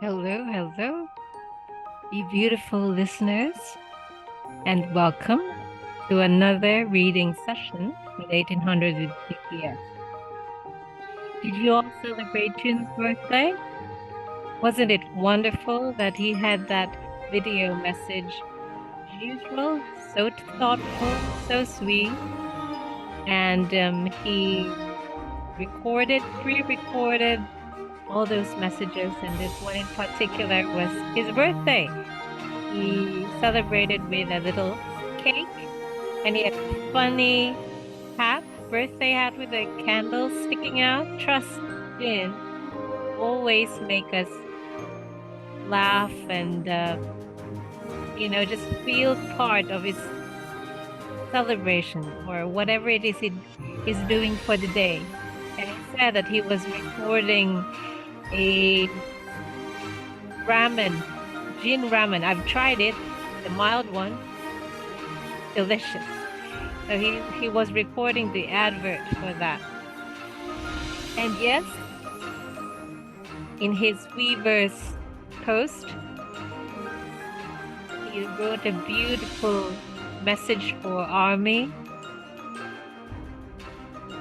Hello, hello, you beautiful listeners, and welcome to another reading session with 1800 with CPS. Did you all celebrate Jun's birthday? Wasn't it wonderful that he had that video message as usual? So thoughtful, so sweet, and he pre-recorded all those messages, and this one in particular was his birthday. He celebrated with a little cake, and he had a funny birthday hat with a candle sticking out. Trust Jin always make us laugh and, just feel part of his celebration or whatever it is he's doing for the day. And he said that he was recording a Jin ramen. I've tried it, the mild one, delicious. So he was recording the advert for that. And yes, in his Weverse post, he wrote a beautiful message for Army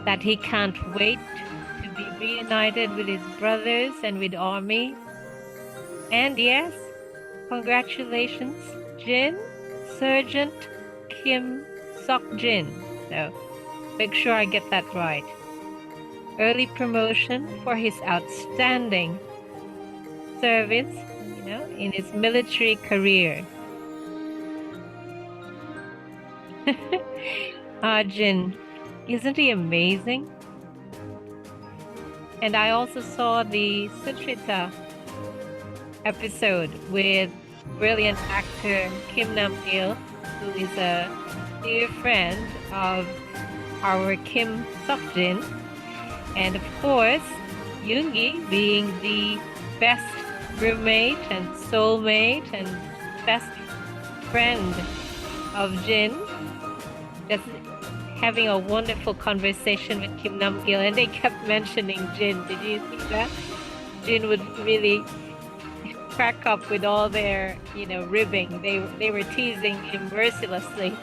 that he can't wait to be reunited with his brothers and with Army. And yes, congratulations, Jin, Sergeant Kim Sok-jin. So make sure I get that right. Early promotion for his outstanding service, in his military career. Jin, isn't he amazing? And I also saw the Sutrita episode with brilliant actor Kim Nam-il, who is a dear friend of our Kim Sok-jin, and of course Yoongi being the best roommate and soulmate and best friend of Jin, just having a wonderful conversation with Kim Nam-il, and they kept mentioning Jin. Did you see that? Jin would really crack up with all their, ribbing. They were teasing him mercilessly.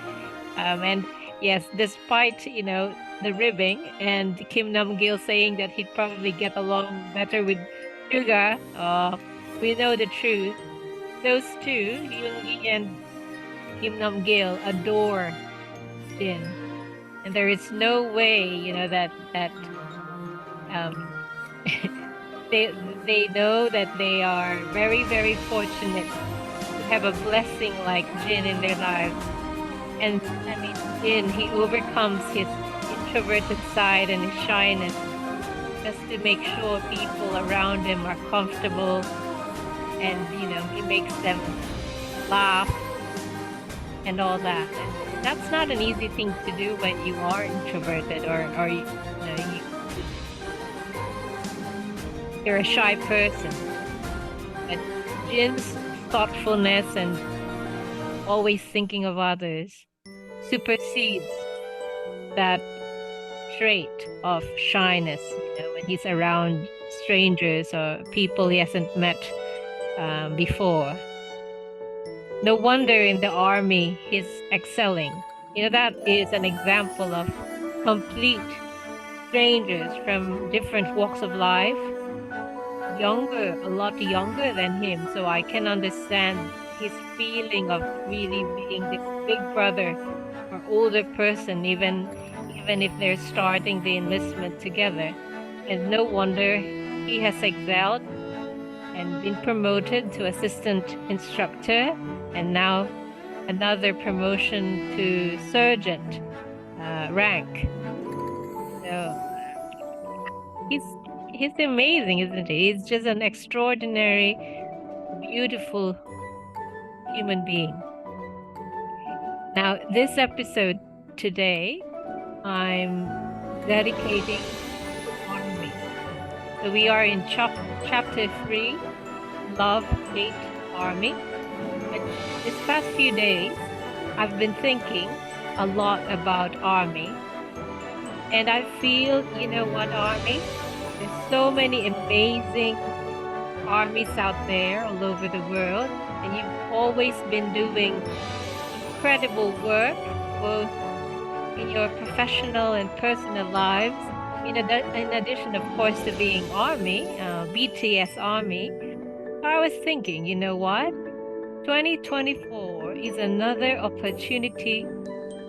And yes, despite, the ribbing and Kim Nam-gil saying that he'd probably get along better with Suga, we know the truth. Those two, Yoongi and Kim Nam-gil, adore Jin. And there is no way, that they know that they are very, very fortunate to have a blessing like Jin in their lives. And I mean, Jin, he overcomes his introverted side and his shyness just to make sure people around him are comfortable, and he makes them laugh and all that. And that's not an easy thing to do when you are introverted or you're a shy person. But Jin's thoughtfulness and always thinking of others supersedes that trait of shyness, when he's around strangers or people he hasn't met before. No wonder in the army he's excelling. That is an example of complete strangers from different walks of life, a lot younger than him. So I can understand his feeling of really being this big brother or older person, even if they're starting the enlistment together. And no wonder he has excelled and been promoted to assistant instructor, and now another promotion to sergeant rank. So he's amazing, isn't he? He's just an extraordinary, beautiful human being. Now, this episode today, I'm dedicating to Army. So we are in chapter 3, Love, Hate, Army. And this past few days, I've been thinking a lot about Army. And I feel, Army? There's so many amazing armies out there all over the world, and you've always been doing incredible work, both in your professional and personal lives. In addition, of course, to being Army, BTS Army, I was thinking, you know what? 2024 is another opportunity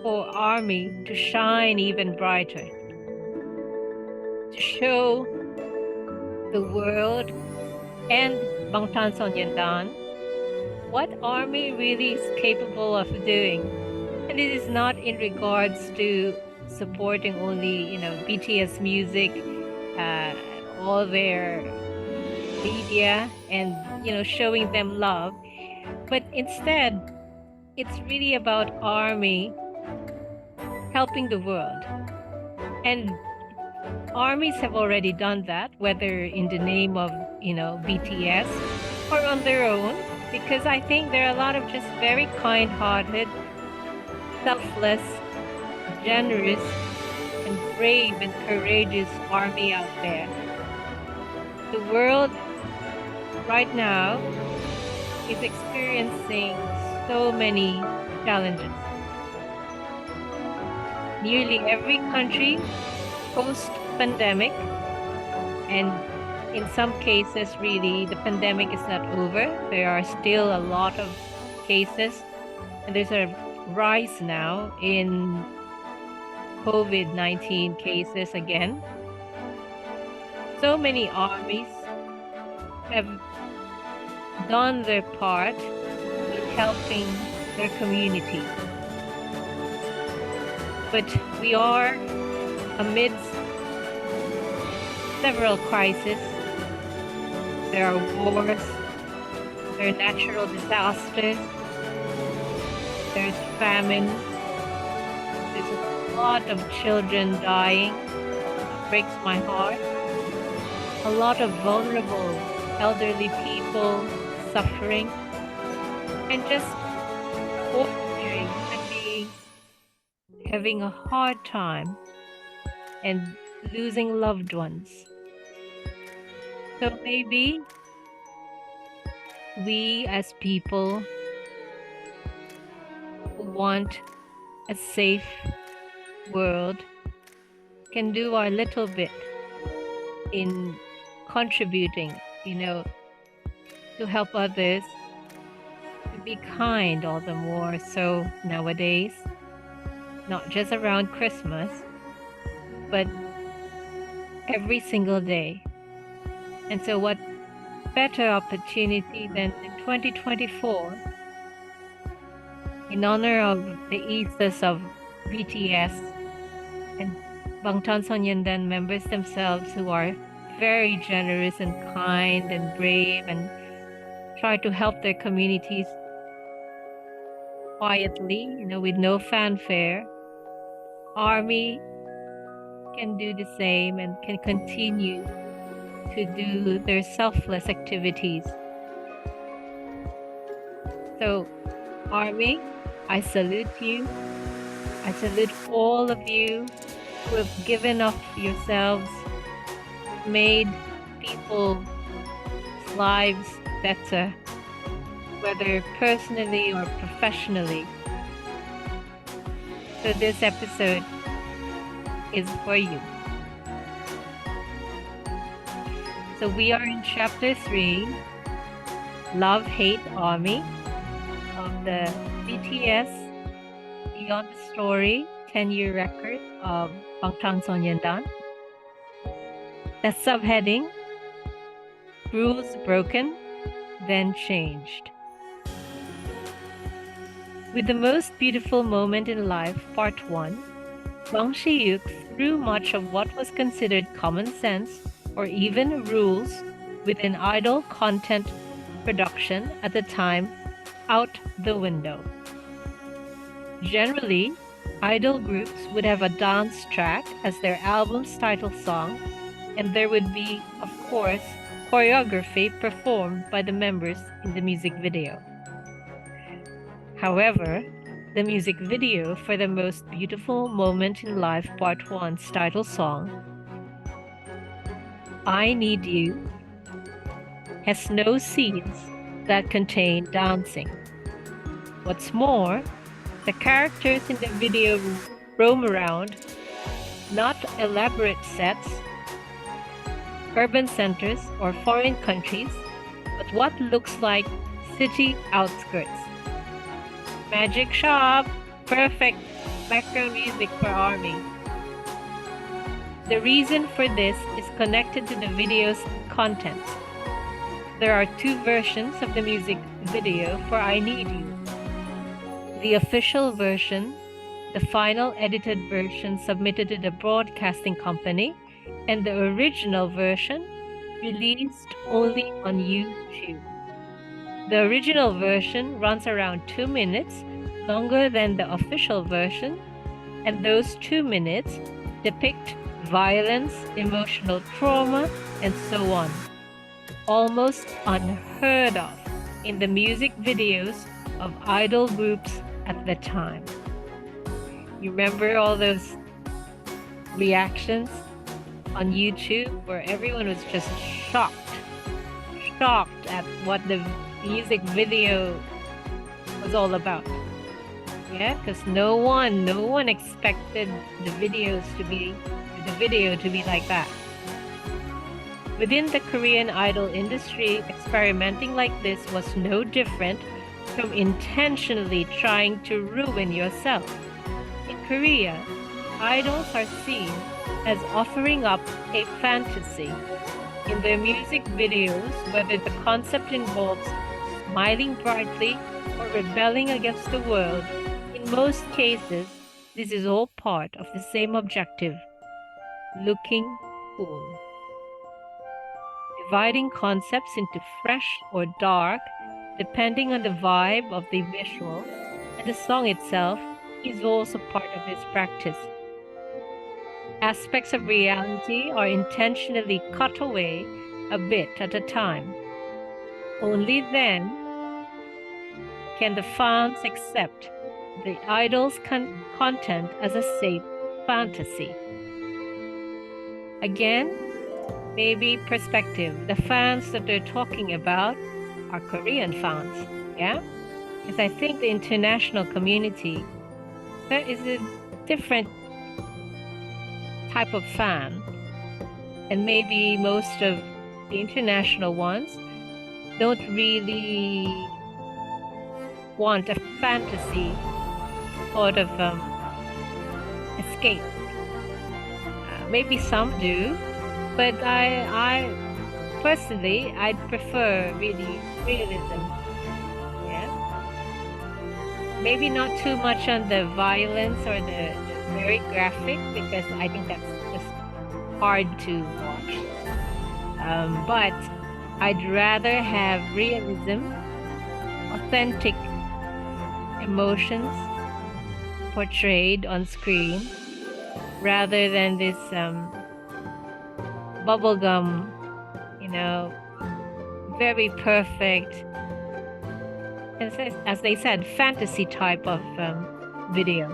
for Army to shine even brighter, to show the world and Bangtan Sonyeondan what Army really is capable of doing. And it is not in regards to supporting only, BTS music, all their media and, showing them love. But instead, it's really about Army helping the world. And armies have already done that, whether in the name of, BTS or on their own, because I think there are a lot of just very kind-hearted, selfless, generous, and brave and courageous army out there. The world right now is experiencing so many challenges. Nearly every country post-pandemic, and in some cases, really, the pandemic is not over. There are still a lot of cases, and there's a rise now in COVID-19 cases again. So many armies have done their part in helping their community. But we are amidst several crises. There are wars, there are natural disasters, there's famine, there's a lot of children dying. It breaks my heart. A lot of vulnerable elderly people suffering, and just ordinary human beings having a hard time and losing loved ones. So maybe we as people who want a safe world can do our little bit in contributing, to help others, to be kind all the more so nowadays, not just around Christmas, but every single day. And so what better opportunity than in 2024, in honor of the ethos of BTS and Bangtan Sonyeondan members themselves, who are very generous and kind and brave and try to help their communities quietly, with no fanfare. Army can do the same and can continue to do their selfless activities. So, Army, I salute you. I salute all of you who have given up yourselves, made people's lives better, whether personally or professionally. So this episode is for you. So we are in chapter 3, Love Hate Army, of the BTS Beyond the Story 10-year record of Bangtan Sonyeondan. The subheading, Rules Broken, Then Changed. With the most beautiful moment in life, part 1, Myeongseok threw much of what was considered common sense or even rules within idol content production at the time out the window. Generally, idol groups would have a dance track as their album's title song, and there would be, of course, choreography performed by the members in the music video. However, the music video for the most beautiful moment in life part 1's title song, I Need You, has no scenes that contain dancing. What's more, the characters in the video roam around not elaborate sets, urban centers, or foreign countries, but what looks like city outskirts. Magic shop, perfect background music for army. The reason for this is connected to the video's content. There are two versions of the music video for I Need You. The official version, the final edited version submitted to the broadcasting company, and the original version released only on YouTube. The original version runs around 2 minutes, longer than the official version, and those 2 minutes depict violence, emotional trauma, and so on. Almost unheard of in the music videos of idol groups at the time. You remember all those reactions on YouTube where everyone was just shocked at what the music video was all about. Yeah, because no one expected the video to be like that. Within the Korean idol industry, experimenting like this was no different from intentionally trying to ruin yourself. In Korea, idols are seen as offering up a fantasy. In their music videos, whether the concept involves smiling brightly or rebelling against the world, in most cases, this is all part of the same objective: looking cool. Dividing concepts into fresh or dark, depending on the vibe of the visual, and the song itself is also part of this practice. Aspects of reality are intentionally cut away a bit at a time. Only then can the fans accept the idol's content as a safe fantasy. Again, maybe perspective. The fans that they're talking about are Korean fans, yeah? Because I think the international community, there is a different type of fan, and maybe most of the international ones don't really want a fantasy sort of escape. Maybe some do, but I personally, I'd prefer really realism. Yeah, maybe not too much on the violence or the very graphic, because I think that's just hard to watch. But I'd rather have realism, authentic emotions portrayed on screen, rather than this bubblegum, very perfect, as they said, fantasy type of video.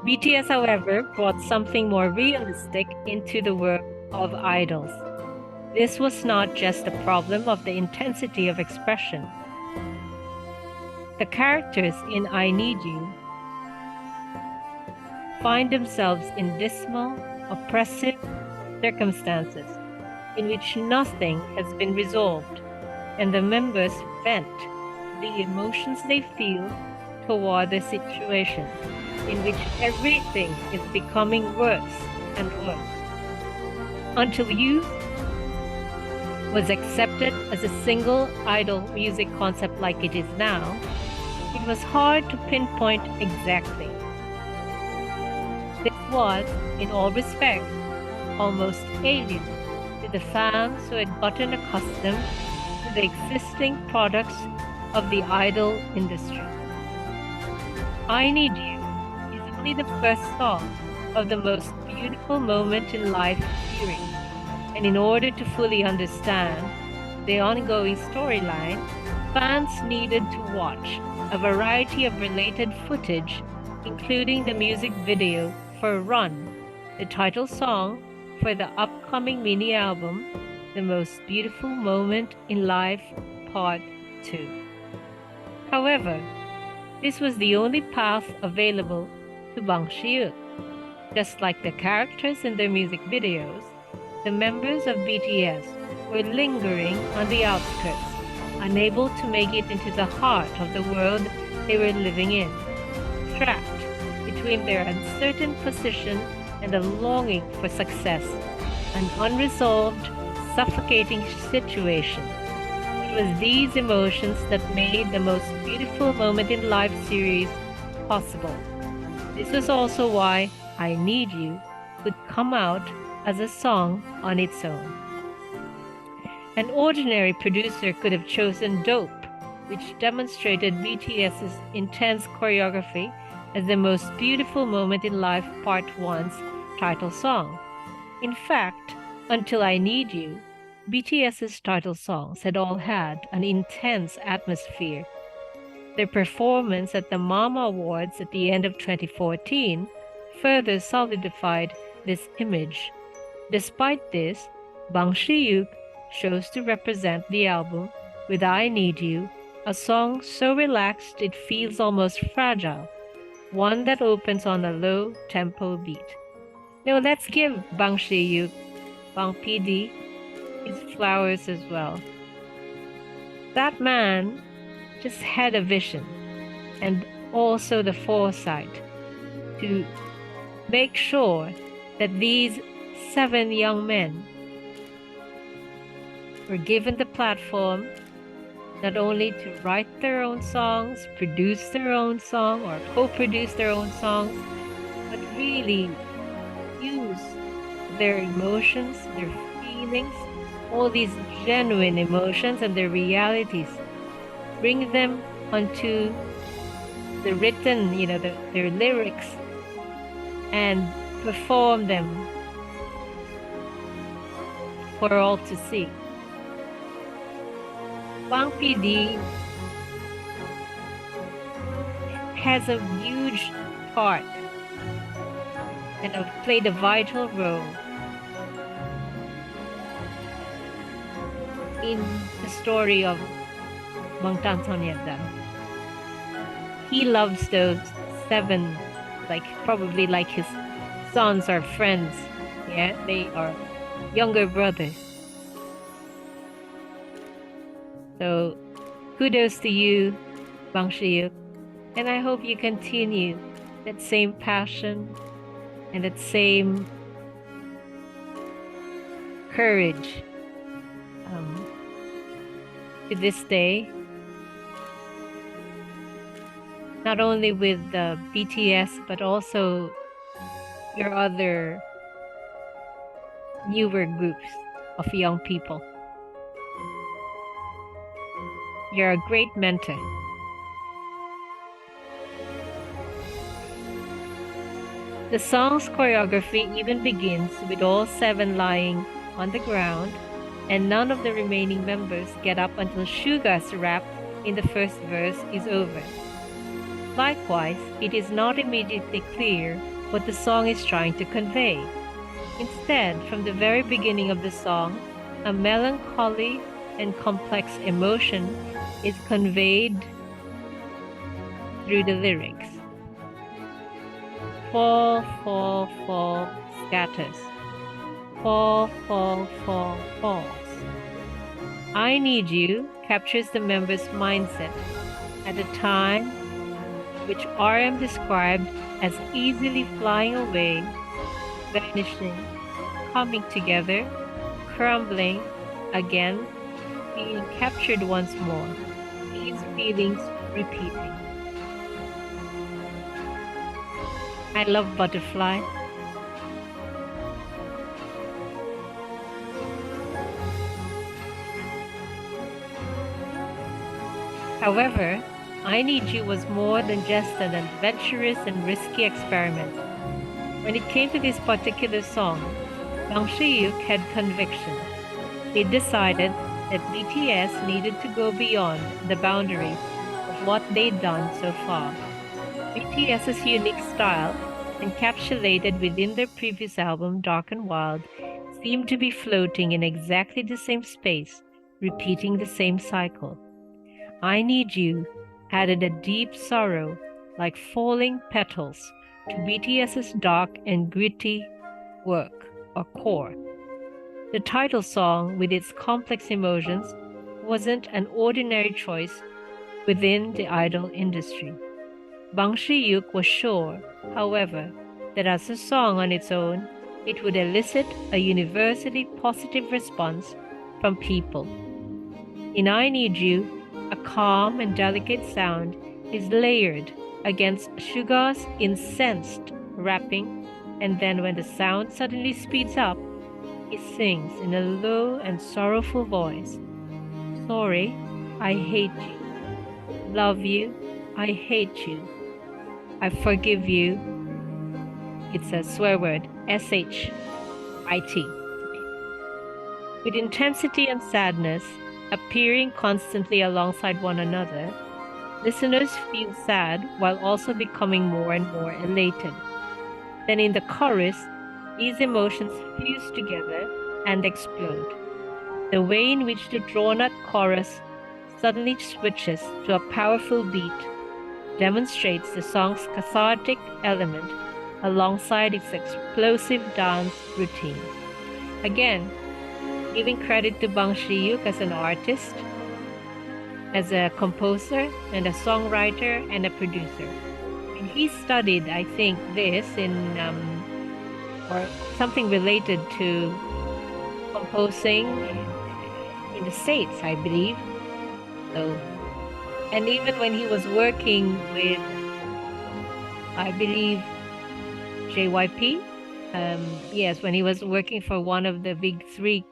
BTS, however, brought something more realistic into the work of idols. This was not just a problem of the intensity of expression. The characters in I Need You find themselves in dismal, oppressive circumstances in which nothing has been resolved, and the members vent the emotions they feel toward the situation, in which everything is becoming worse and worse. Until youth was accepted as a single idol music concept like it is now, it was hard to pinpoint exactly. This was, in all respects, almost alien to the fans who had gotten accustomed to the existing products of the idol industry. I Need You is only the first song of the most beautiful moment in life series, and in order to fully understand the ongoing storyline, fans needed to watch a variety of related footage, including the music video for Run, the title song for the upcoming mini album, the most beautiful moment in life, Part 2. However, this was the only path available to Bang Si-hyuk. Just like the characters in their music videos, the members of BTS were lingering on the outskirts, unable to make it into the heart of the world they were living in, trapped between their uncertain position and a longing for success, an unresolved, suffocating situation. It was these emotions that made the most beautiful moment in life series possible. This was also why I Need You could come out as a song on its own. An ordinary producer could have chosen Dope, which demonstrated BTS's intense choreography as the most beautiful moment in life Part 1's title song. In fact, until I Need You, BTS's title songs had all had an intense atmosphere. Their performance at the Mama Awards at the end of 2014 further solidified this image. Despite this, Bang Si-hyuk chose to represent the album with I Need You, a song so relaxed it feels almost fragile, one that opens on a low-tempo beat. Now let's give Bang Si-hyuk, Bang PD, his flowers as well. That man just had a vision and also the foresight to make sure that these 7 young men were given the platform not only to write their own songs, produce their own song, or co-produce their own songs, but really use their emotions, their feelings, all these genuine emotions and their realities, bring them onto the written, their lyrics, and perform them for all to see. Bang PD has a huge part and have played a vital role in the story of Bangtan Sonyeondan. He loves those 7, probably like his sons or friends. Yeah, they are younger brothers. So kudos to you, Bang Si-hyuk, and I hope you continue that same passion and that same courage to this day, not only with the BTS but also your other newer groups of young people. You're a great mentor. The song's choreography even begins with all 7 lying on the ground, and none of the remaining members get up until Suga's rap in the first verse is over. Likewise, it is not immediately clear what the song is trying to convey. Instead, from the very beginning of the song, a melancholy and complex emotion is conveyed through the lyrics. Fall, fall, fall, scatters. Fall, fall, fall, falls. I Need You captures the members' mindset at a time which RM described as easily flying away, vanishing, coming together, crumbling, again, being captured once more, these feelings repeating. I love Butterfly. However, I Need You was more than just an adventurous and risky experiment. When it came to this particular song, Bang Si-hyuk had conviction. He decided that BTS needed to go beyond the boundaries of what they'd done so far. BTS's unique style, encapsulated within their previous album Dark and Wild, seemed to be floating in exactly the same space, repeating the same cycle. I Need You added a deep sorrow, like falling petals, to BTS's dark and gritty work, or core. The title song, with its complex emotions, wasn't an ordinary choice within the idol industry. Bang Shi-yuk was sure, however, that as a song on its own, it would elicit a universally positive response from people. In I Need You, a calm and delicate sound is layered against Suga's incensed rapping, and then when the sound suddenly speeds up, he sings in a low and sorrowful voice, "Sorry, I hate you. Love you, I hate you. I forgive you." It's a swear word, S-H-I-T. With intensity and sadness appearing constantly alongside one another, listeners feel sad while also becoming more and more elated. Then in the chorus, these emotions fuse together and explode. The way in which the drawn-out chorus suddenly switches to a powerful beat demonstrates the song's cathartic element alongside its explosive dance routine. Again, giving credit to Bang Shi-yuk as an artist, as a composer and a songwriter and a producer. And he studied, I think, this in or something related to composing in the States, I believe. So, and even when he was working with, I believe, JYP, yes, when he was working for one of the big three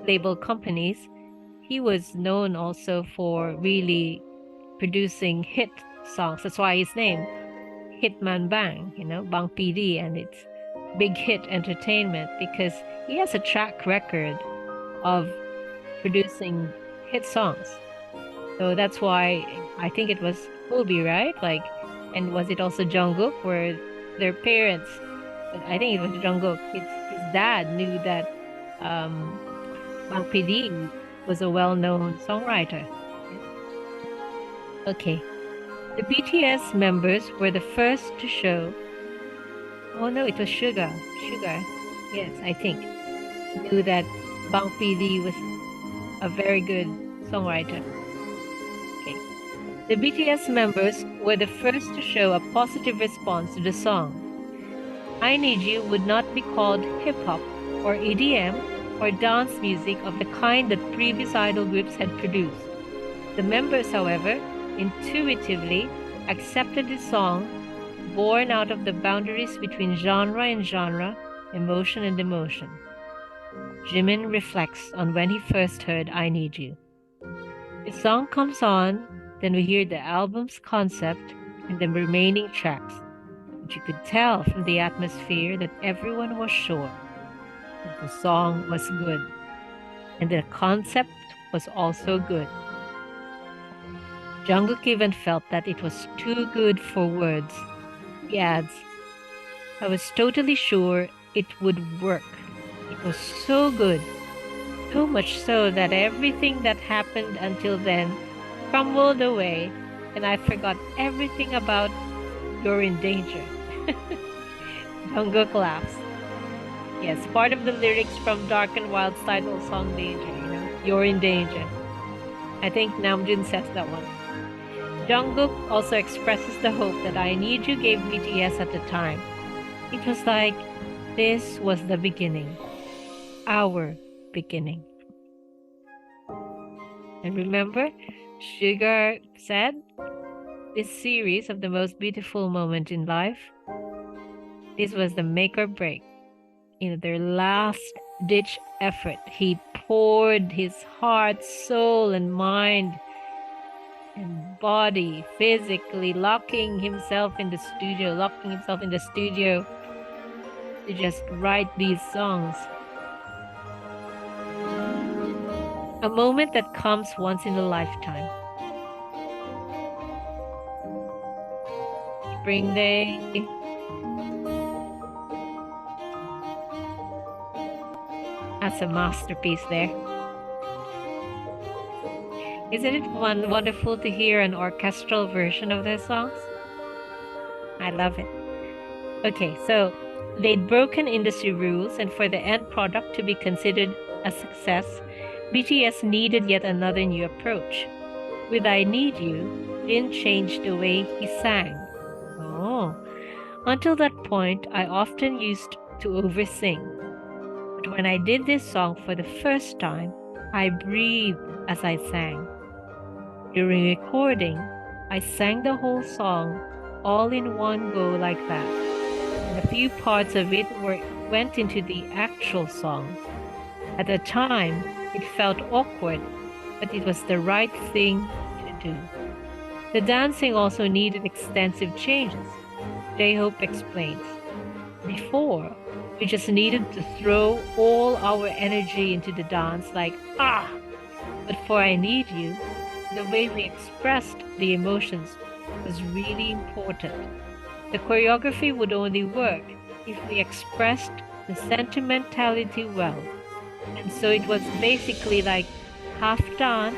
label companies, he was known also for really producing hit songs. That's why his name, Hitman Bang, Bang PD, and it's Big Hit Entertainment, because he has a track record of producing hit songs. So that's why I think it was Ulbi, right? And was it also Jungkook, where their parents, I think it was Jungkook, his dad knew that Bang PD was a well-known songwriter. Okay. The BTS members were the first to show. Oh no, it was Sugar. Yes, I think. Knew that Bang PD was a very good songwriter. Okay. The BTS members were the first to show a positive response to the song. I Need You would not be called hip-hop or EDM or dance music of the kind that previous idol groups had produced. The members, however, intuitively accepted the song, born out of the boundaries between genre and genre, emotion and emotion. Jimin reflects on when he first heard I Need You. The song comes on, then we hear the album's concept and the remaining tracks, but you could tell from the atmosphere that everyone was sure that the song was good, and the concept was also good. Jungkook even felt that it was too good for words. He adds, "I was totally sure it would work. It was so good, so much so that everything that happened until then crumbled away, and I forgot everything about You're in Danger." Jungkook laughs. Yes, part of the lyrics from Dark and Wild's title song Danger, You're in Danger. I think Namjoon says that one. Jungkook also expresses the hope that I Need You gave BTS at the time. It was like this was the beginning, our beginning. And remember, Sugar said, this series of the most beautiful moment in life, this was the make or break. Their last ditch effort. He poured his heart, soul, and mind and body, physically locking himself in the studio to just write these songs. A moment that comes once in a lifetime. Spring day. That's a masterpiece there. Isn't it wonderful to hear an orchestral version of their songs? I love it. Okay, so they'd broken industry rules, and for the end product to be considered a success, BTS needed yet another new approach. With I Need You, Jin changed the way he sang. Oh, until that point, I often used to oversing. But when I did this song for the first time, I breathed as I sang. During recording, I sang the whole song all in one go like that. And a few parts of it went into the actual song. At the time, it felt awkward, but it was the right thing to do. The dancing also needed extensive changes, J-Hope explains. Before, we just needed to throw all our energy into the dance like, ah! But for I Need You, the way we expressed the emotions was really important. The choreography would only work if we expressed the sentimentality well. And so it was basically like half dance,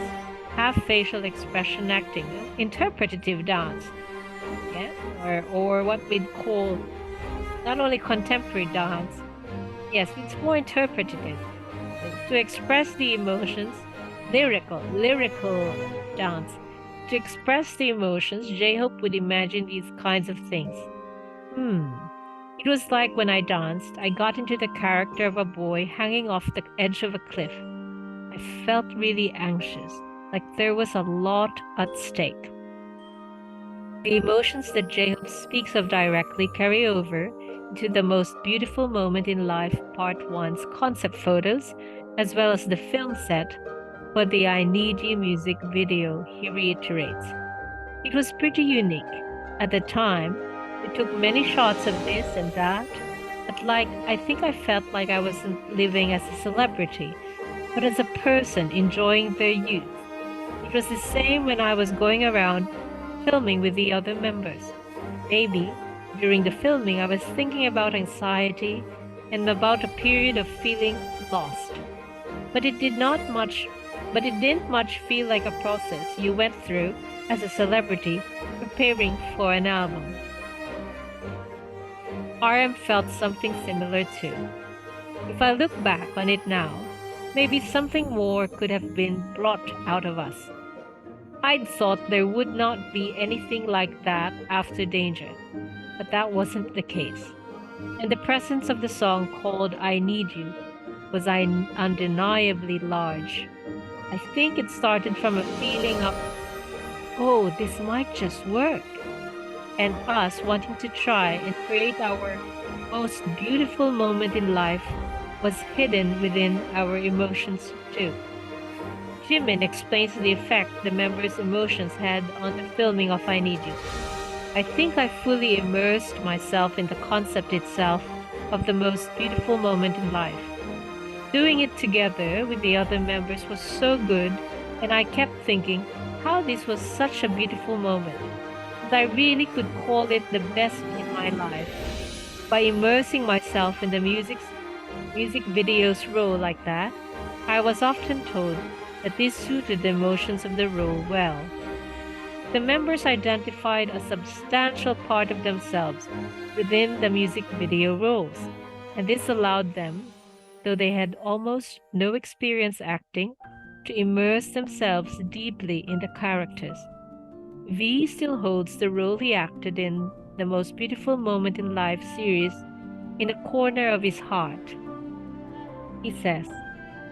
half facial expression acting, interpretative dance. Yeah? Or what we'd call not only contemporary dance, yes, it's more interpretative. To express the emotions, lyrical dance. To express the emotions, J-Hope would imagine these kinds of things. It was like when I danced, I got into the character of a boy hanging off the edge of a cliff. I felt really anxious, like there was a lot at stake. The emotions that J-Hope speaks of directly carry over into the most beautiful moment in life, Part 1's concept photos, as well as the film set for the I Need You music video, he reiterates. It was pretty unique. At the time, we took many shots of this and that, but I think I felt like I wasn't living as a celebrity, but as a person enjoying their youth. It was the same when I was going around filming with the other members. Maybe during the filming I was thinking about anxiety and about a period of feeling lost. But it didn't much feel like a process you went through as a celebrity preparing for an album. RM felt something similar too. If I look back on it now, maybe something more could have been brought out of us. I'd thought there would not be anything like that after Danger, but that wasn't the case. And the presence of the song called I Need You was undeniably large. I think it started from a feeling of, oh, this might just work, and us wanting to try and create our most beautiful moment in life was hidden within our emotions too. Jimin explains the effect the members' emotions had on the filming of I Need You. I think I fully immersed myself in the concept itself of the most beautiful moment in life. Doing it together with the other members was so good, and I kept thinking how this was such a beautiful moment, that I really could call it the best in my life. By immersing myself in the music video's role like that, I was often told that this suited the emotions of the role well. The members identified a substantial part of themselves within the music video roles, and this allowed them, though they had almost no experience acting, to immerse themselves deeply in the characters. V still holds the role he acted in the Most Beautiful Moment in Life series in a corner of his heart. He says,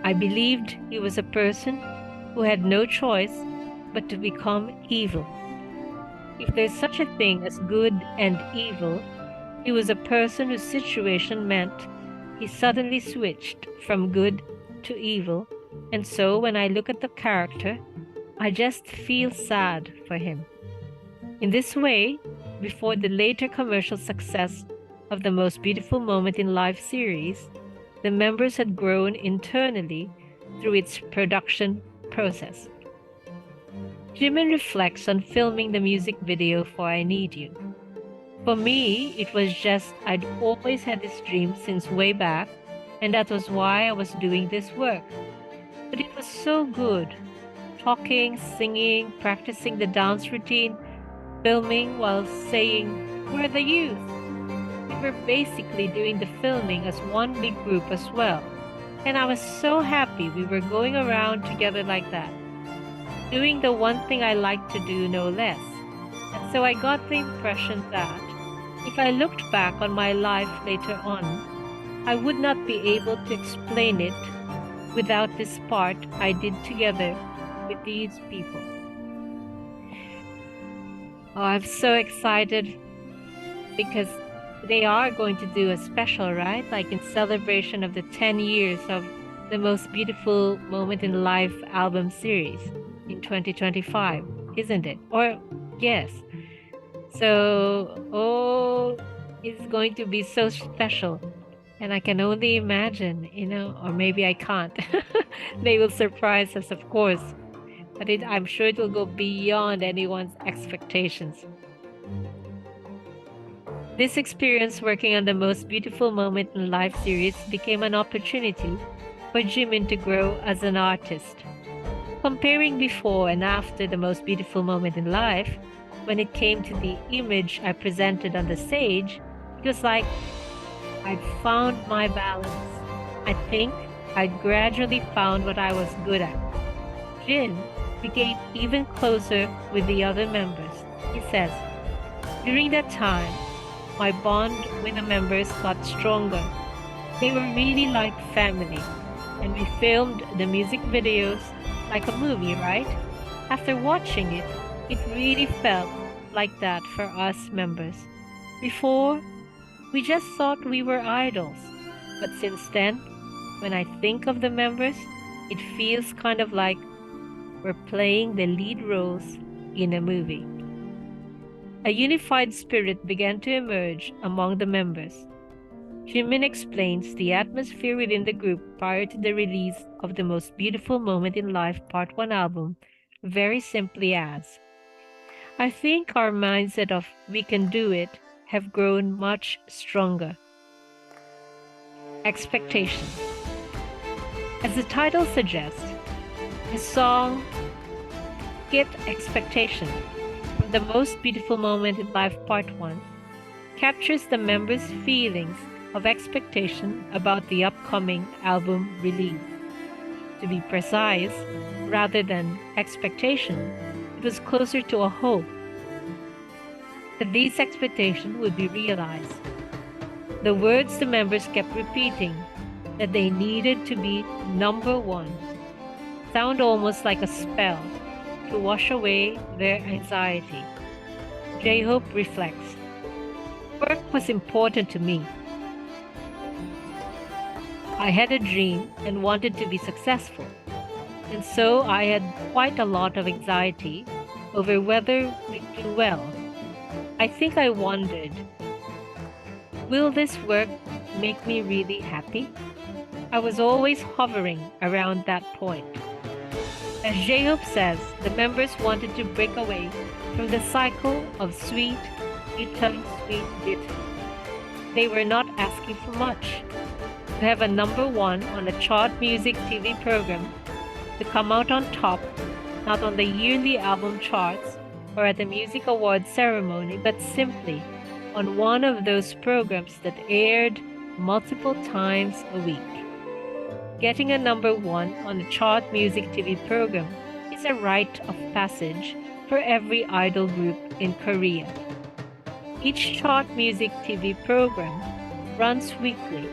I believed he was a person who had no choice but to become evil. If there's such a thing as good and evil, he was a person whose situation meant he suddenly switched from good to evil, and so when I look at the character, I just feel sad for him. In this way, before the later commercial success of the Most Beautiful Moment in Life series, the members had grown internally through its production process. Jimin reflects on filming the music video for I Need You. For me, it was just I'd always had this dream since way back And that was why I was doing this work. But it was so good. Talking, singing, practicing the dance routine, filming while saying, "We're the youth." We were basically doing the filming as one big group as well. And I was so happy we were going around together like that, doing the one thing I like to do no less. And so I got the impression that if I looked back on my life later on, I would not be able to explain it without this part I did together with these people. Oh, I'm so excited because they are going to do a special, right? Like in celebration of the 10 years of the Most Beautiful Moment in Life album series in 2025, isn't it? Or, yes. So, oh, it's going to be so special. And I can only imagine, or maybe I can't. They will surprise us, of course. But I'm sure it will go beyond anyone's expectations. This experience working on the Most Beautiful Moment in Life series became an opportunity for Jimin to grow as an artist. Comparing before and after the Most Beautiful Moment in Life, when it came to the image I presented on the stage, it was like I'd found my balance. I think I'd gradually found what I was good at. Jin became even closer with the other members. He says, "During that time, my bond with the members got stronger. They were really like family, and we filmed the music videos like a movie, right? After watching it, it really felt like that for us members. Before, we just thought we were idols, but since then, when I think of the members, it feels kind of like we're playing the lead roles in a movie." A unified spirit began to emerge among the members. Jimin explains the atmosphere within the group prior to the release of the Most Beautiful Moment in Life Part 1 album very simply as, "I think our mindset of we can do it have grown much stronger." Expectation. As the title suggests, the song Get Expectation from the Most Beautiful Moment in Life Part 1 captures the members' feelings of expectation about the upcoming album release. To be precise, rather than expectation, it was closer to a hope that these expectations would be realized. The words the members kept repeating, that they needed to be number one, sound almost like a spell to wash away their anxiety. J-Hope reflects, "Work was important to me. I had a dream and wanted to be successful, and so I had quite a lot of anxiety over whether we'd do well. I think I wondered, will this work make me really happy?" I was always hovering around that point. As J-Hope says, the members wanted to break away from the cycle of sweet, bitter, sweet, bitter. They were not asking for much. To have a number one on a chart music TV program, to come out on top, not on the yearly album charts or at the music awards ceremony, but simply on one of those programs that aired multiple times a week. Getting a number one on a chart music TV program is a rite of passage for every idol group in Korea. Each chart music TV program runs weekly.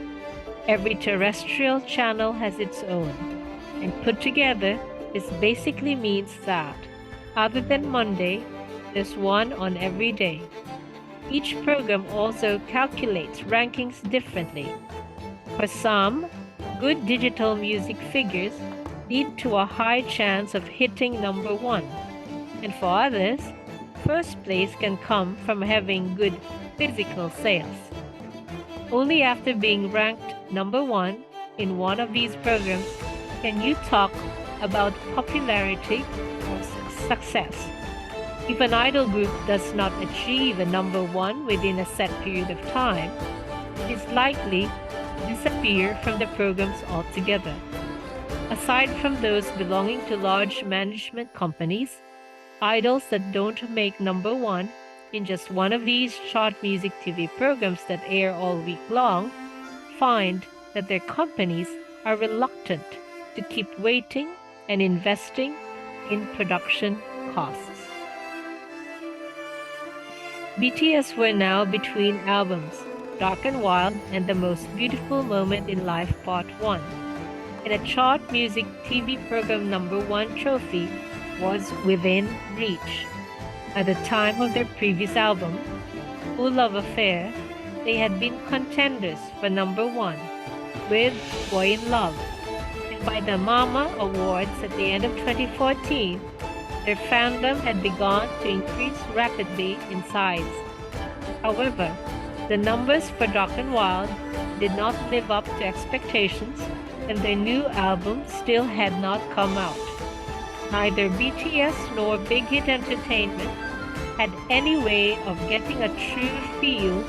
Every terrestrial channel has its own, and put together, this basically means that, other than Monday, there's one on every day. Each program also calculates rankings differently. For some, good digital music figures lead to a high chance of hitting number one, and for others, first place can come from having good physical sales. Only after being ranked number one in one of these programs can you talk about popularity or success. If an idol group does not achieve a number one within a set period of time, it is likely disappear from the programs altogether. Aside from those belonging to large management companies, idols that don't make number one in just one of these chart music TV programs that air all week long find that their companies are reluctant to keep waiting and investing in production costs. BTS were now between albums, Dark and Wild and The Most Beautiful Moment in Life Part 1, and a chart music TV program number one trophy was within reach. At the time of their previous album, Full Love Affair, they had been contenders for number one with Boy in Love. And by the Mama Awards at the end of 2014, their fandom had begun to increase rapidly in size. However, the numbers for Dark and Wild did not live up to expectations, and their new album still had not come out. Neither BTS nor Big Hit Entertainment had any way of getting a true feel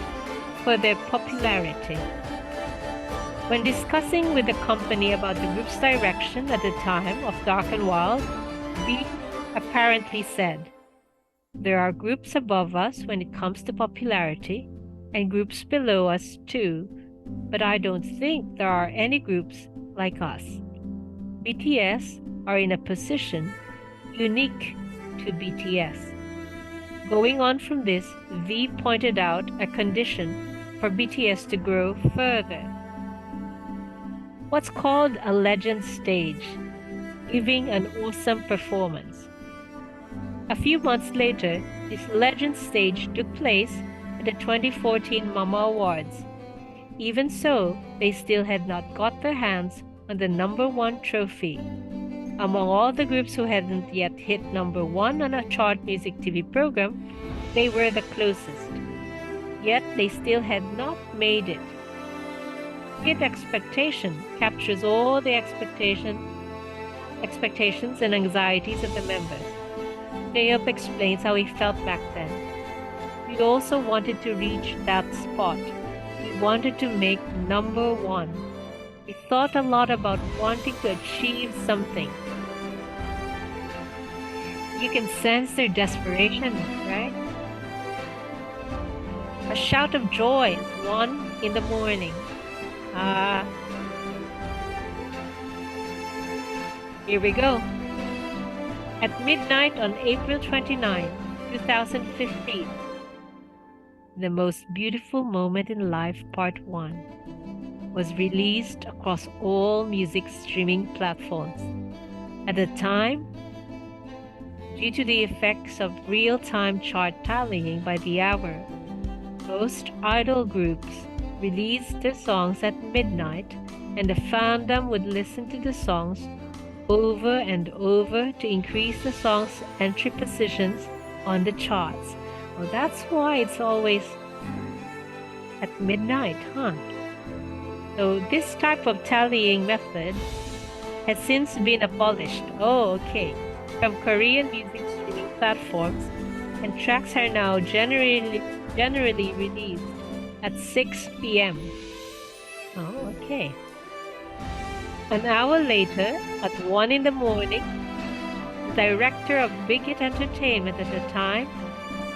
for their popularity. When discussing with the company about the group's direction at the time of Dark and Wild, B apparently said, "There are groups above us when it comes to popularity, and groups below us too, but I don't think there are any groups like us. BTS are in a position unique to BTS." Going on from this, V pointed out a condition for BTS to grow further. What's called a legend stage, giving an awesome performance. A few months later, this legend stage took place at the 2014 Mama Awards. Even so, they still had not got their hands on the number one trophy. Among all the groups who hadn't yet hit number one on a chart music TV program, they were the closest. Yet they still had not made it. Hit Expectation captures all the expectations and anxieties of the members. Taeyop explains how he felt back then. We also wanted to reach that spot. We wanted to make number one. We thought a lot about wanting to achieve something. You can sense their desperation, right? A shout of joy at 1 in the morning. Here we go. At midnight on April 29, 2015, The Most Beautiful Moment in Life Part 1 was released across all music streaming platforms. At the time, due to the effects of real-time chart tallying by the hour, most idol groups released their songs at midnight, and the fandom would listen to the songs over and over to increase the song's entry positions on the charts. Well, that's why it's always at midnight, huh? So this type of tallying method has since been abolished. Oh, okay. From Korean music streaming platforms, and tracks are now generally released at 6 p.m. Oh, okay. An hour later, at 1 in the morning, the director of Big Hit Entertainment at the time,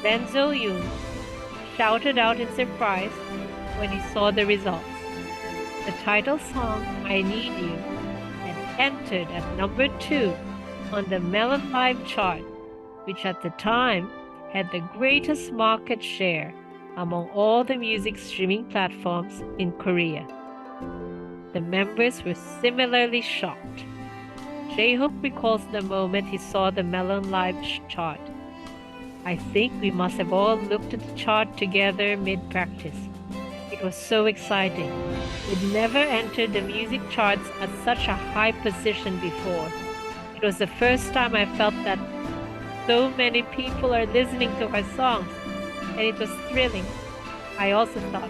Jung, shouted out in surprise when he saw the results. The title song, I Need You, had entered at number 2 on the Melon Live chart, which at the time had the greatest market share among all the music streaming platforms in Korea. The members were similarly shocked. J-Hope recalls the moment he saw the Melon Live chart. "I think we must have all looked at the chart together mid-practice. It was so exciting. We'd never entered the music charts at such a high position before. It was the first time I felt that so many people are listening to our songs, and it was thrilling. I also thought,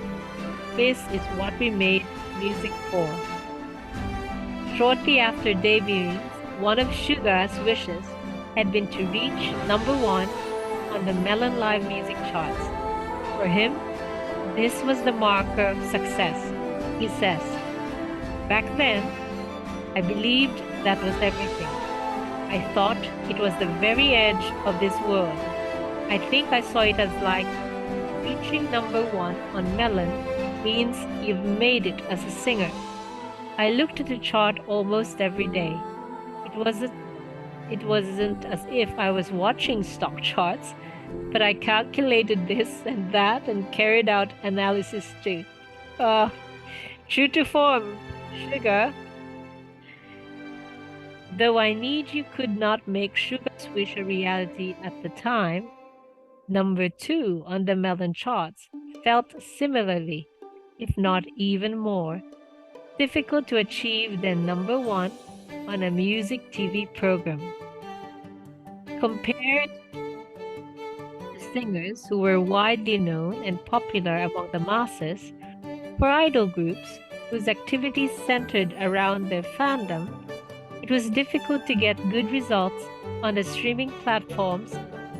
this is what we made music for." Shortly after debuting, one of Suga's wishes had been to reach number 1 on the Melon Live music charts. For him, this was the marker of success. He says, Back then, I believed that was everything. I thought it was the very edge of this world. I think I saw it as like reaching number one on Melon means you've made it as a singer. I looked at the chart almost every day. It wasn't it wasn't as if I was watching stock charts, but I calculated this and that and carried out analysis too. Uh, True to form, sugar. Though I Need You could not make Sugar's Wish a reality at the time, number two on the Melon charts felt similarly, if not even more, difficult to achieve than number one on a music TV program. Compared to singers who were widely known and popular among the masses, for idol groups whose activities centered around their fandom, it was difficult to get good results on the streaming platforms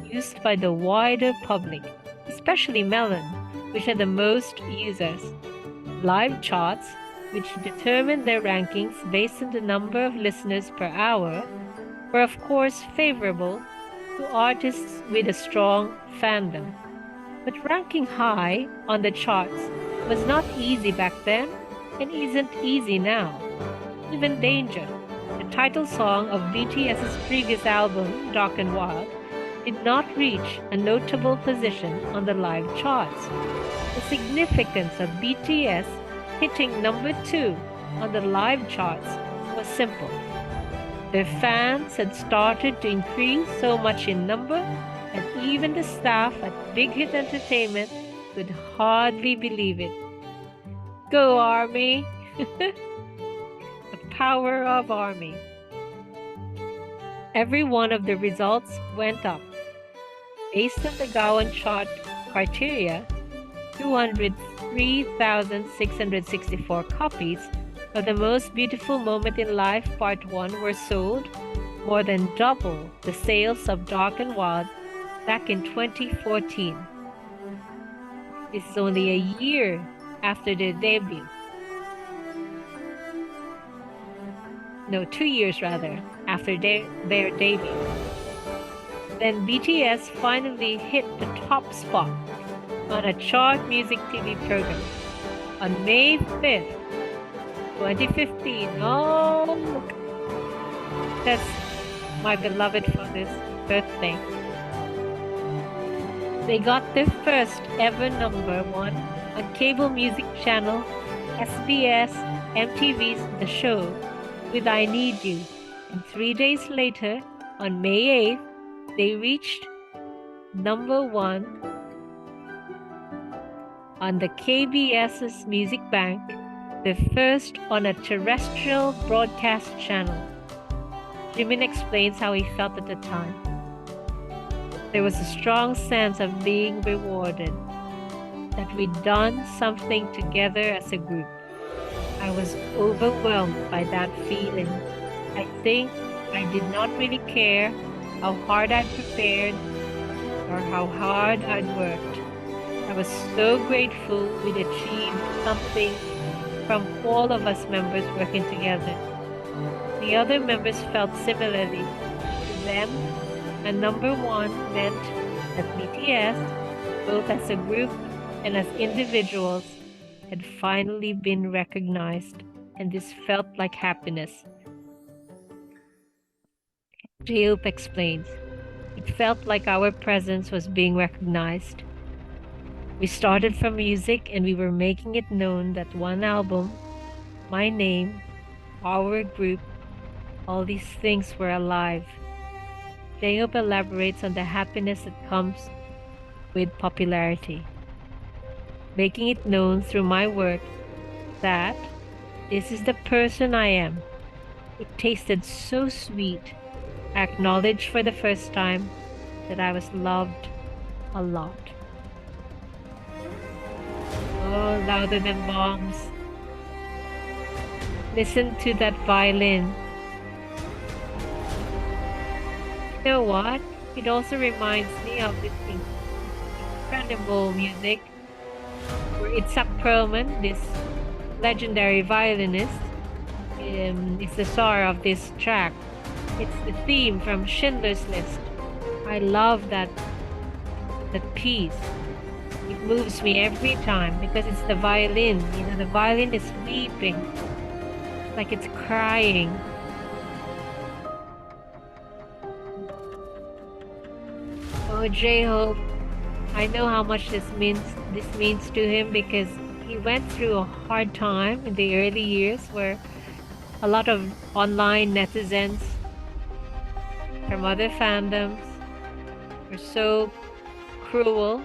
used by the wider public, especially Melon, which had the most users. Live charts, which determined their rankings based on the number of listeners per hour, were of course favorable to artists with a strong fandom. But ranking high on the charts was not easy back then and isn't easy now. Even Danger, the title song of BTS's previous album, Dark and Wild, did not reach a notable position on the live charts. The significance of BTS hitting number two on the live charts was simple. Their fans had started to increase so much in number that even the staff at Big Hit Entertainment could hardly believe it. Go Army! The power of Army. Every one of the results went up. Based on the Gaon chart criteria, 203,664 copies of The Most Beautiful Moment in Life Part 1 were sold, more than double the sales of Dark and Wild back in 2014. This is only a year after their debut. No, 2 years rather, after their debut. Then BTS finally hit the top spot on a chart music TV program on May 5th, 2015. Oh, look. That's my beloved father's birthday. They got their first ever number one on cable music channel SBS MTV's The Show with I Need You, and 3 days later, on May 8th, they reached number one on the KBS's Music Bank, the first on a terrestrial broadcast channel. Jimin explains how he felt at the time. There was a strong sense of being rewarded, that we'd done something together as a group. I was overwhelmed by that feeling. I think I did not really care how hard I'd prepared or how hard I'd worked. I was so grateful we'd achieved something from all of us members working together. The other members felt similarly. To them, a number one meant that BTS, both as a group and as individuals, had finally been recognized, and this felt like happiness. J-Hope explains, it felt like our presence was being recognized. We started from music and we were making it known that one album, my name, our group, all these things were alive. J-Hope elaborates on the happiness that comes with popularity. Making it known through my work that this is the person I am. It tasted so sweet. I acknowledged for the first time that I was loved a lot. Oh, louder than bombs. Listen to that violin. You know what? It also reminds me of this incredible music where Itzhak Perlman, this legendary violinist, is the star of this track. It's the theme from Schindler's List. I love that piece. It moves me every time because it's the violin. You know, the violin is weeping, like it's crying. Oh, J-Hope, I know how much this means to him because he went through a hard time in the early years where a lot of online netizens from other fandoms were so cruel,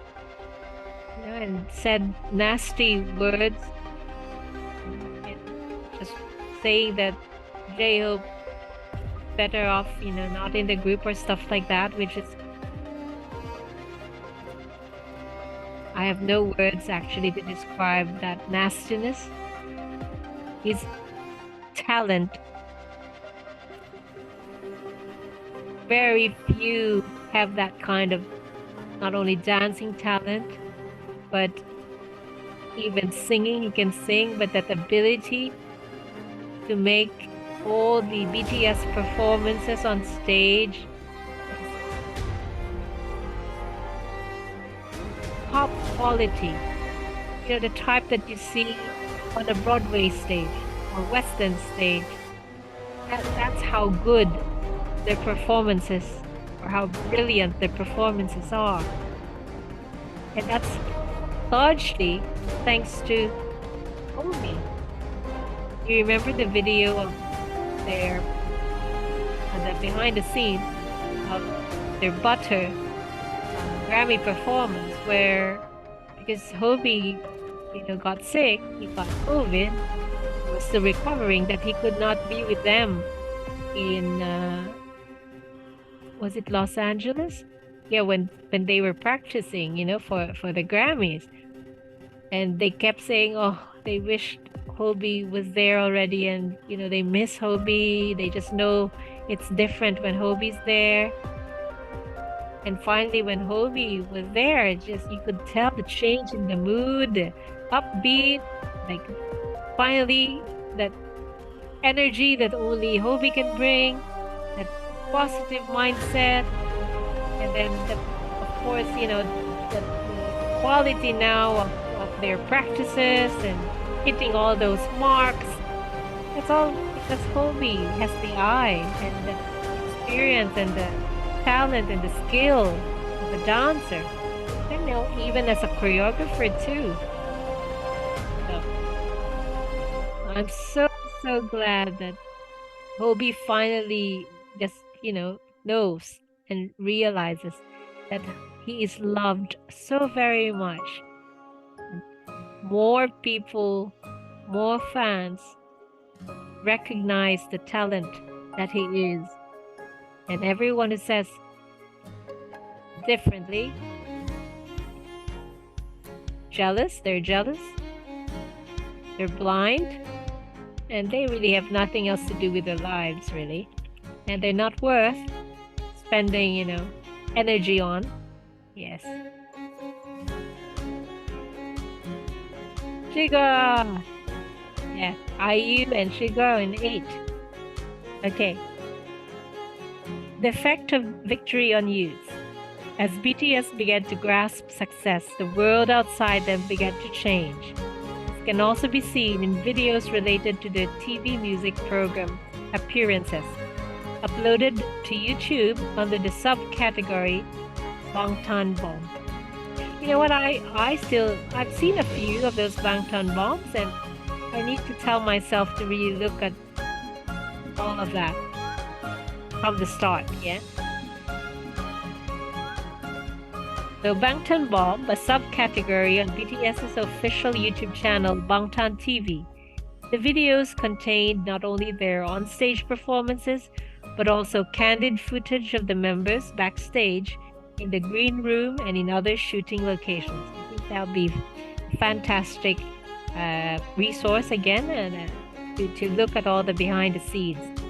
you know, and said nasty words, and just saying that J-Hope better off, you know, not in the group or stuff like that, which is, I have no words actually to describe that nastiness. His talent, very few have that kind of not only dancing talent, but even singing. He can sing, but that ability to make all the BTS performances on stage top quality, you know, the type that you see on a Broadway stage or Western stage. That's how good their performances, or how brilliant their performances are. And that's largely thanks to Omi. You remember the video of their, the behind the scenes of their Butter Grammy performance, where because Hobie, you know, got sick, he got COVID, was still recovering, that he could not be with them in was it Los Angeles? Yeah, when they were practicing, you know, for the Grammys, and they kept saying, oh, they wished Hobie was there already, and you know, they miss Hobie. They just know it's different when Hobie's there. And finally, when Hobie was there, just you could tell the change in the mood, upbeat, like finally that energy that only Hobie can bring, that positive mindset, and then of course, you know, the quality now of their practices and hitting all those marks. That's all because Hobie has the eye and the experience and the talent and the skill of a dancer, and you know, even as a choreographer too. So I'm so glad that Hobie finally just, you know, knows and realizes that he is loved so very much. More people, more fans recognize the talent that he is. And everyone who says differently, jealous, they're blind, and they really have nothing else to do with their lives, really. And they're not worth spending, you know, energy on. Yes. Sugar! Yeah, IU and Sugar in 8. Okay. The effect of victory on youth. As BTS began to grasp success, the world outside them began to change. This can also be seen in videos related to the TV music program appearances, uploaded to YouTube under the subcategory Bangtan Bomb. You know what, I've seen a few of those Bangtan Bombs, and I need to tell myself to really look at all of that from the start, yeah? So Bangtan Bomb, a subcategory on BTS's official YouTube channel Bangtan TV. The videos contained not only their on-stage performances, but also candid footage of the members backstage in the green room and in other shooting locations. I think that'll be a fantastic resource again, and to look at all the behind the scenes.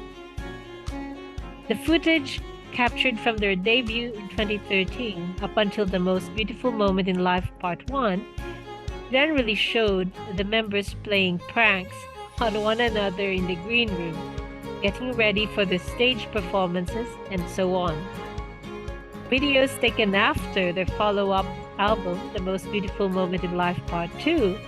The footage captured from their debut in 2013 up until the Most Beautiful Moment in Life Part 1 generally showed the members playing pranks on one another in the green room, getting ready for the stage performances, and so on. Videos taken after their follow-up album, The Most Beautiful Moment in Life Part 2,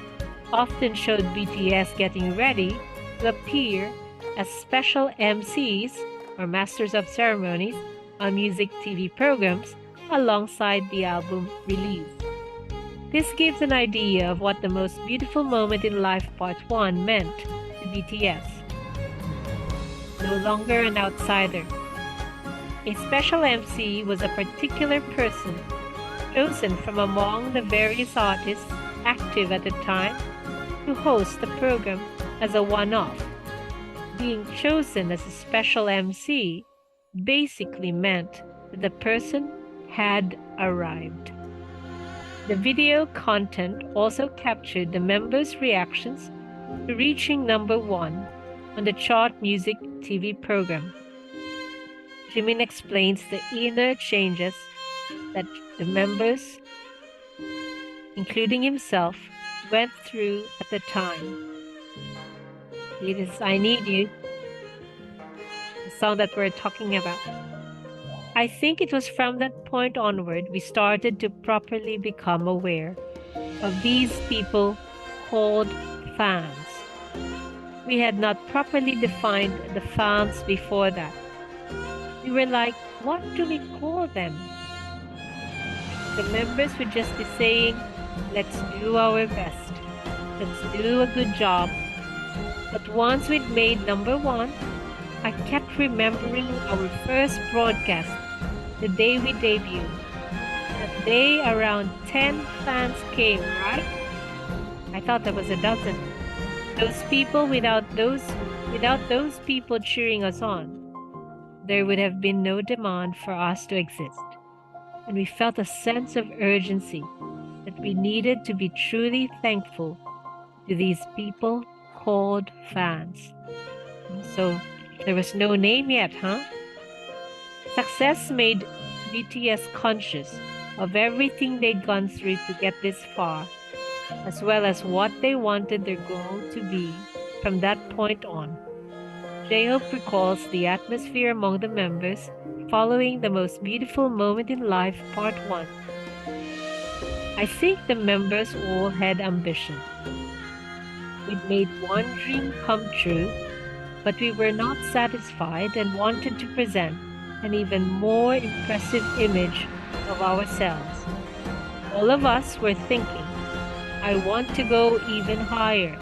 often showed BTS getting ready to appear as special MCs or Masters of Ceremonies on music TV programs alongside the album release. This gives an idea of what The Most Beautiful Moment in Life Part 1 meant to BTS. No longer an outsider. A special MC was a particular person chosen from among the various artists active at the time to host the program as a one-off. Being chosen as a special MC basically meant that the person had arrived. The video content also captured the members' reactions to reaching number 1 on the chart music TV program. Jimin explains the inner changes that the members, including himself, went through at the time. It is I Need You, the song that we're talking about. I think it was from that point onward we started to properly become aware of these people called fans. We had not properly defined the fans before that. We were like, what do we call them? The members would just be saying, let's do our best. Let's do a good job. But once we'd made number 1, I kept remembering our first broadcast, the day we debuted. That day around 10 fans came, right? I thought there was a dozen. Those people without those people cheering us on, there would have been no demand for us to exist. And we felt a sense of urgency that we needed to be truly thankful to these people called fans. So there was no name yet, huh? Success made BTS conscious of everything they'd gone through to get this far, as well as what they wanted their goal to be from that point on. J-Hope recalls the atmosphere among the members following The Most Beautiful Moment in Life Part 1. I think the members all had ambition. We'd made one dream come true, but we were not satisfied and wanted to present an even more impressive image of ourselves. All of us were thinking, I want to go even higher.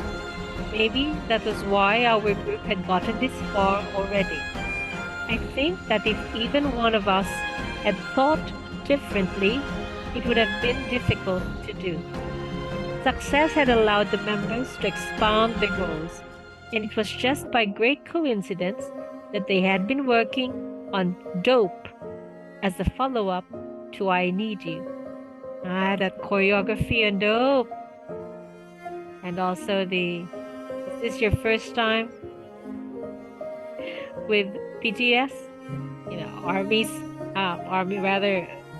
Maybe that was why our group had gotten this far already. I think that if even one of us had thought differently, it would have been difficult to do. Success had allowed the members to expand their goals, and it was just by great coincidence that they had been working on Dope as the follow-up to I Need You. That choreography on Dope. And also is this your first time with BTS?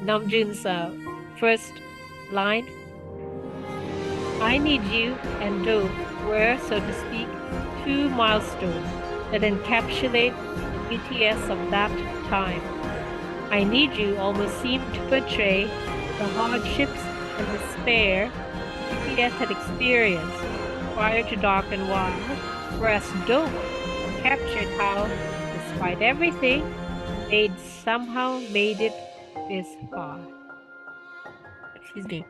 Namjoon's first line. I Need You and Dope were, so to speak, 2 milestones that encapsulate the BTS of that time. I Need You almost seemed to portray the hardships and despair BTS had experienced prior to Dark and Wild, whereas Dope captured how, despite everything, they'd somehow made it this far. Excuse me.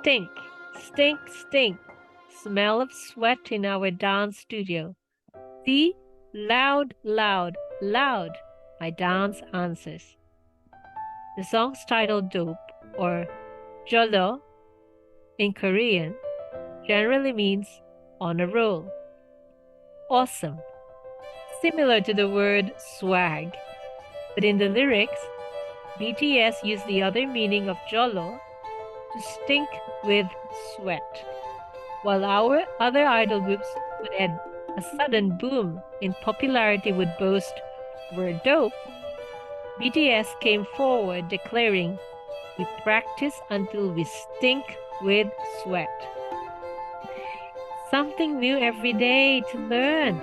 Stink. Stink, stink. Smell of sweat in our dance studio. See? Loud, loud, loud. My dance answers. The song's title Dope, or Jolo in Korean, generally means on a roll. Awesome. Similar to the word swag. But in the lyrics, BTS used the other meaning of Jolo to stink with sweat. While our other idol groups would add a sudden boom in popularity would boast, we're dope, BTS came forward declaring, we practice until we stink with sweat. something new every day to learn.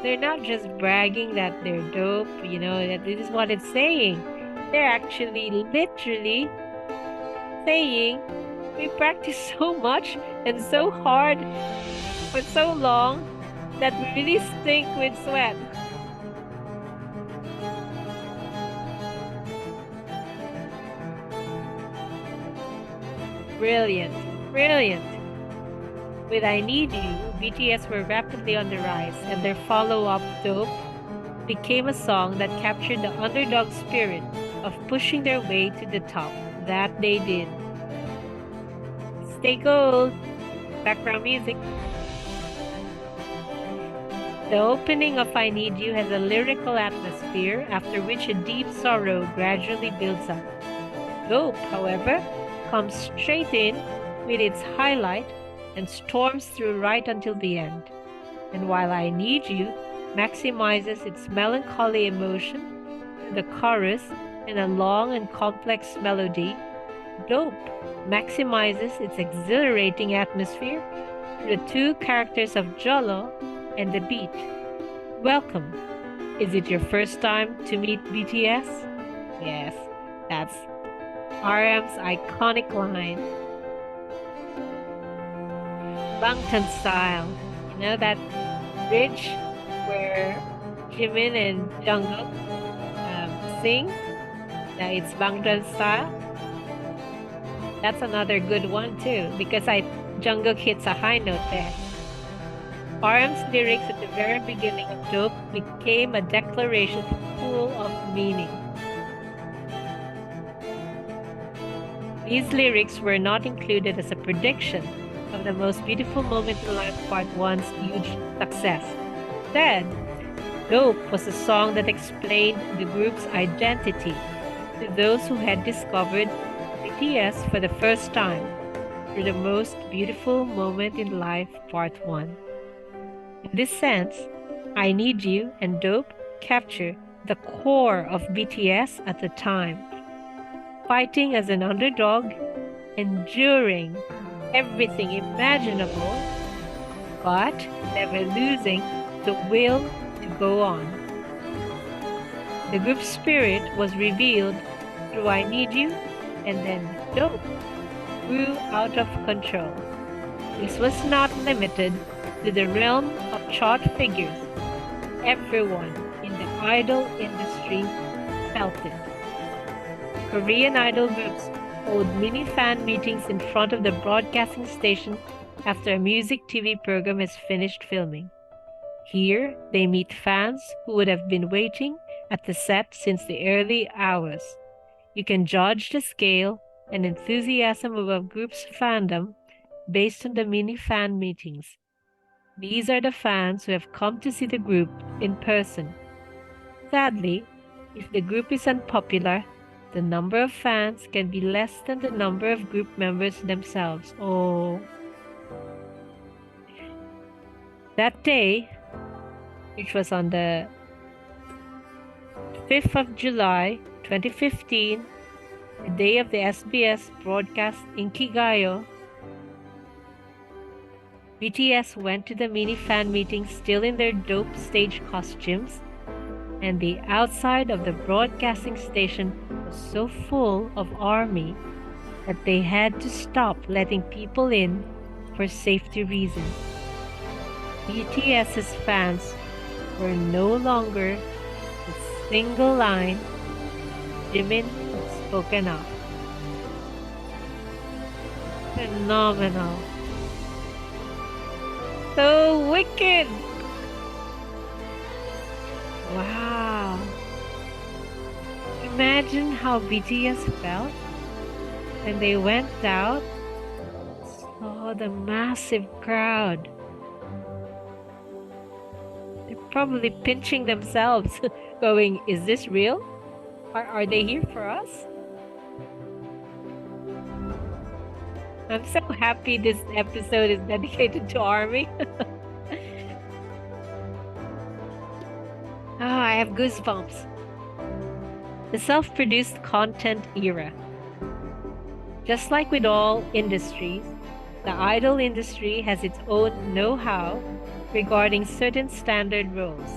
They're not just bragging that they're dope, that this is what it's saying. They're actually literally saying we practice so much and so hard for so long that we really stink with sweat. Brilliant, brilliant. With I Need You, BTS were rapidly on the rise, and their follow-up, Dope, became a song that captured the underdog spirit of pushing their way to the top. That they did. Stay gold. Background music. The opening of I Need You has a lyrical atmosphere, after which a deep sorrow gradually builds up. Dope, however, comes straight in with its highlight and storms through right until the end. And while I Need You maximizes its melancholy emotion through the chorus and a long and complex melody, Dope maximizes its exhilarating atmosphere through the two characters of Jolo and the beat. Welcome. Is it your first time to meet BTS? Yes, that's RM's iconic line. Bangtan style. That bridge where Jimin and Jungkook sing. Now it's Bangtan style. That's another good one too, because Jungkook hits a high note there. RM's lyrics at the very beginning of Dope became a declaration full of meaning. These lyrics were not included as a prediction of the most beautiful moment in life part 1's huge success. Instead, Dope was a song that explained the group's identity to those who had discovered BTS for the first time through the most beautiful moment in life part 1. In this sense, I Need You and Dope capture the core of BTS at the time, fighting as an underdog, enduring everything imaginable, but never losing the will to go on. The group's spirit was revealed through I Need You, and then Dope grew out of control. This was not limited to the realm of chart figures. Everyone in the idol industry felt it. Korean idol groups hold mini fan meetings in front of the broadcasting station after a music TV program has finished filming. Here, they meet fans who would have been waiting at the set since the early hours. You can judge the scale and enthusiasm of a group's fandom based on the mini fan meetings. These are the fans who have come to see the group in person. Sadly, if the group is unpopular, the number of fans can be less than the number of group members themselves. Oh. That day, which was on the 5th of July, 2015, the day of the SBS broadcast in Kigayo, BTS went to the mini fan meeting still in their dope stage costumes, and the outside of the broadcasting station was so full of ARMY that they had to stop letting people in for safety reasons. BTS's fans were no longer the single line Jimin had spoken of. Phenomenal. So wicked! Wow! Imagine how BTS felt when they went out, saw the massive crowd. They're probably pinching themselves, going, is this real? Are they here for us? I'm so happy this episode is dedicated to ARMY. I have goosebumps. The self-produced content era. Just like with all industries, The idol industry has its own know-how regarding certain standard roles.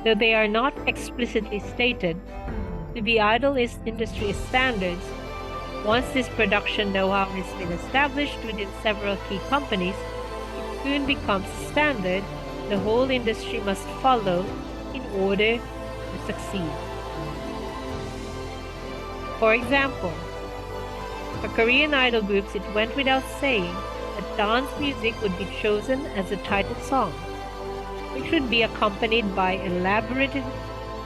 Though they are not explicitly stated to be industry standards, once this production know-how has been established within several key companies, it soon becomes standard the whole industry must follow in order to succeed. For example, for Korean idol groups, it went without saying that dance music would be chosen as the title song, which would be accompanied by elaborate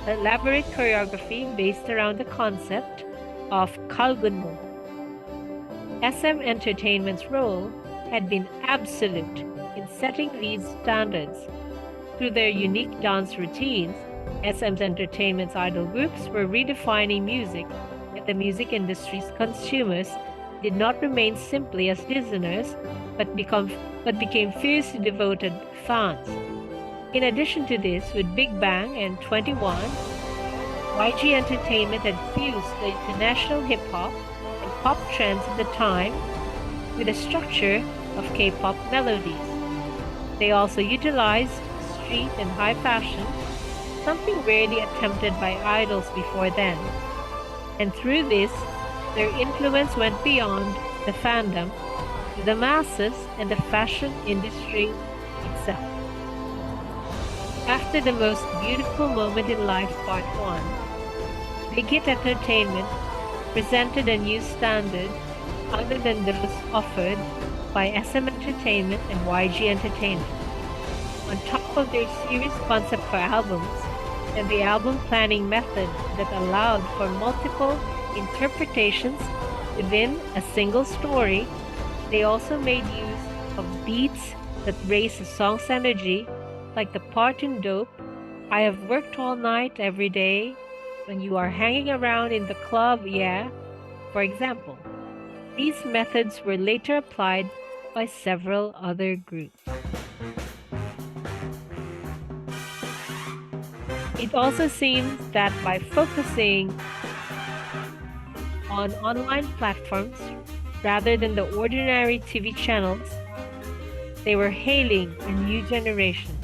choreography based around the concept of kalgunmo. SM Entertainment's role had been absolute in setting these standards. Through their unique dance routines, SM Entertainment's idol groups were redefining music, and the music industry's consumers did not remain simply as listeners, but became fiercely devoted fans. In addition to this, with Big Bang and 21, YG Entertainment had fused the international hip-hop and pop trends at the time with the structure of K-pop melodies. They also utilized street and high fashion, something rarely attempted by idols before then. And through this, their influence went beyond the fandom to the masses and the fashion industry itself. After the most beautiful moment in life, Part 1, Big Hit Entertainment presented a new standard other than those offered by SM Entertainment and YG Entertainment. On top of their series concept for albums and the album planning method that allowed for multiple interpretations within a single story, they also made use of beats that raise a song's energy, like the part in Dope, "I have worked all night every day," "When you are hanging around in the club, yeah," for example. These methods were later applied by several other groups. It also seems that by focusing on online platforms rather than the ordinary TV channels, they were hailing a new generation.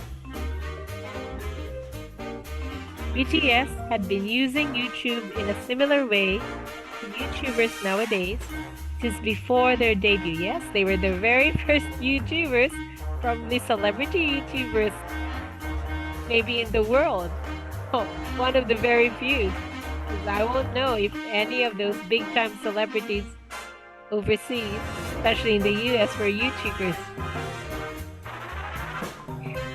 BTS had been using YouTube in a similar way to YouTubers nowadays since before their debut. Yes, they were the very first YouTubers, probably celebrity YouTubers, maybe in the world. Oh, one of the very few. Because I won't know if any of those big-time celebrities overseas, especially in the US, were YouTubers.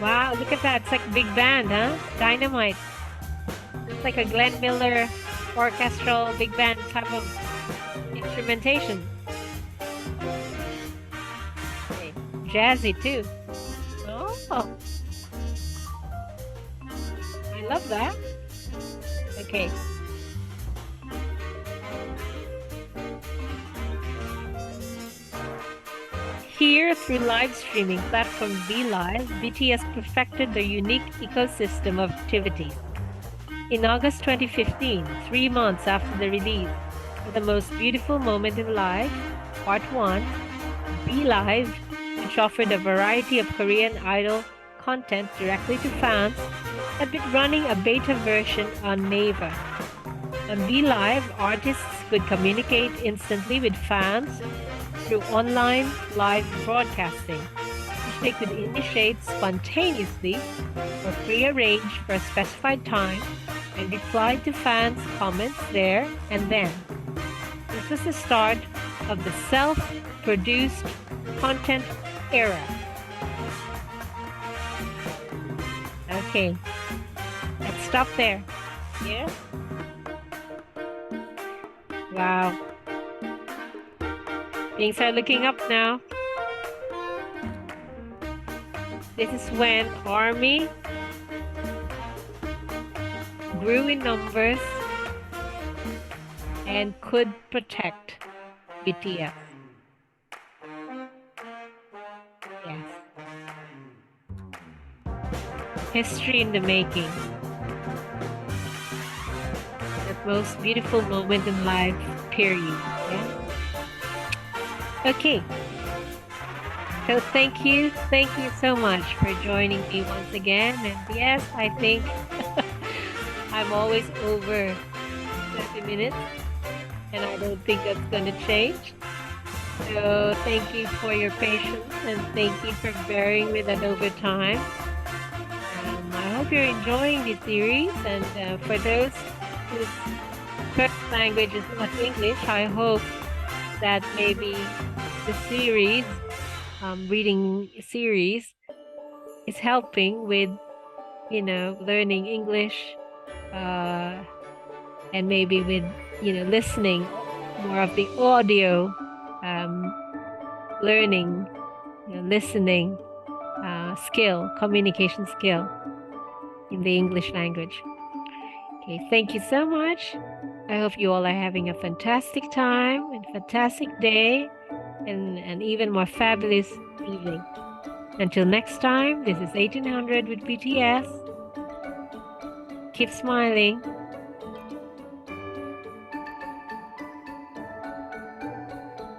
Wow, look at that. It's like a big band, huh? Dynamite. It's like a Glenn Miller orchestral big band type of instrumentation. Okay. Jazzy too. Oh, I love that. Okay. Here, through live streaming platform VLive, BTS perfected their unique ecosystem of activities. In August 2015, 3 months after the release of The Most Beautiful Moment in Life, Part 1, VLive, which offered a variety of Korean idol content directly to fans, had been running a beta version on Naver. On VLive, artists could communicate instantly with fans through online live broadcasting, which they could initiate spontaneously or pre-arrange for a specified time and reply to fans' comments there and then. This was the start of the self-produced content era. Okay, let's stop there. Yeah? Wow. Things are looking up now. This is when ARMY grew in numbers and could protect BTS. Yes. History in the making. The most beautiful moment in life, period. Yeah? Okay. So thank you so much for joining me once again. And yes, I think I'm always over 30 minutes, and I don't think that's going to change. So thank you for your patience and thank you for bearing with us over time. I hope you're enjoying this series. And for those whose first language is not English, I hope that maybe the series, reading series, is helping with, learning English, and maybe with, listening more of the audio, um, learning, listening skill, communication skill in the English language. Okay, thank you so much. I hope you all are having a fantastic time and fantastic day and even more fabulous evening. Until next time, this is 1800 with BTS. Keep smiling.